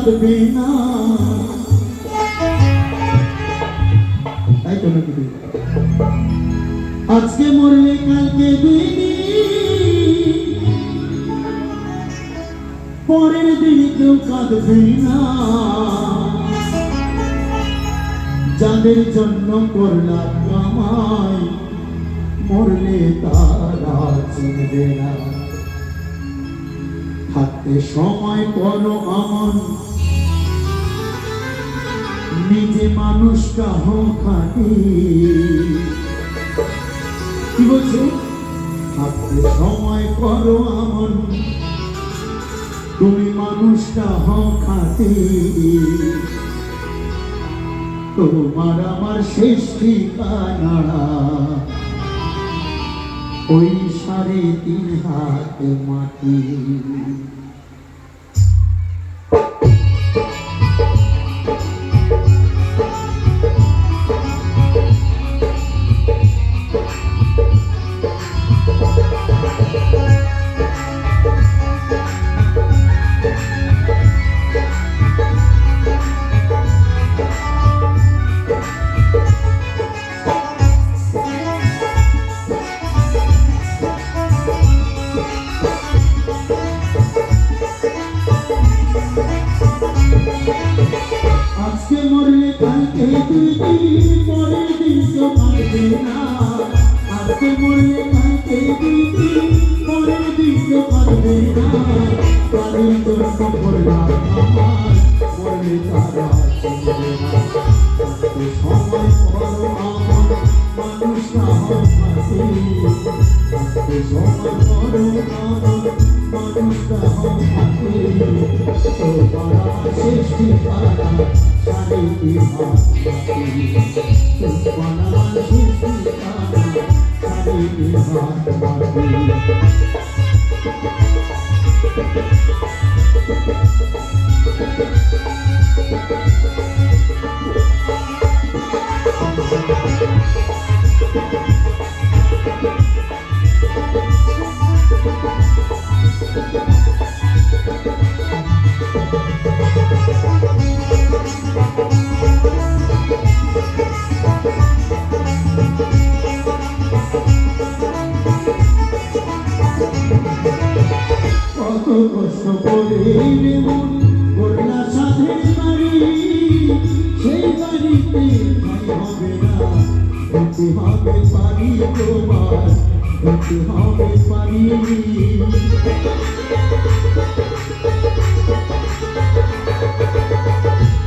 কাঁদবে না, তাই তো নাকি? আজকে মরলে কালকে দিনই, পরের দিন কেউ কাঁদবে না। যাদের জন্য করলাম কামাই, মরলে তারা চিনবে না। থাকতে সময় করো আমন, নিজে মানুষটা হও খাঁটি। কি বলছে? থাকতে সময় করো আমন, তুমি মানুষটা হও খাঁটি। তোমার আমার শেষ ঠিকানা ওই 3.5 হাত মাটি। আজকে মরলে কালকে দিদি, পরের দিন কেউ কাঁদবে না। আজকে মরলে কালকে দিদি, পরের দিন কেউ কাঁদবে না। তাদের জন্য করলাম আমার, মরলে তারা চিনবে না। থাকতে সময় করো আমার, মানুষটা হও খাঁটি। থাকতে সময় করো আমার, মানুষটা হও খাঁটি। তোমার আমার শেষ ঠিকানা 3.5 হাত মাটি। তোমার আমার শেষ ঠিকানা 3.5 হাত মাটি। কত কষ্ট করে মন গড়লা সাধের বাড়ি, সেই বাড়িতে ঠাই হবে না, হতে হবে পারি তোমার, হতে হবে পারি।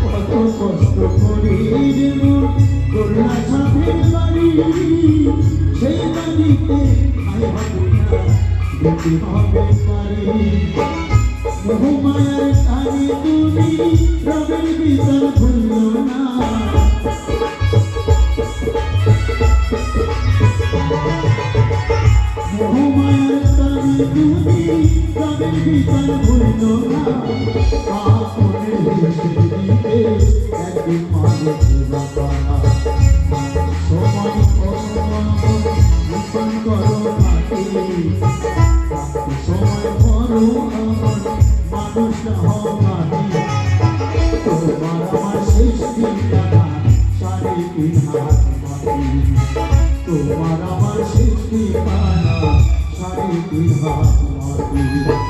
কত কষ্ট করে মন গড়লা সাধের বাড়ি, সেই বাড়িতে ঠাই হবে না, হতে হবে পারি। মোহমায়ার টানে তুমি রবের বিধান ভুলো না। মোহমায়ার টানে তুমি রবের বিধান ভুলো না। আপনের হেসে দিতে একদিন মানুষ বাবা, সময় করো করো মাটি। সময় করো আমার, মানুষটা হও খাঁটি। তোমার আমার শেষ ঠিকানা 3.5 হাত মাটি। তোমার আমার শেষ ঠিকানা 3.5 হাত মাটি।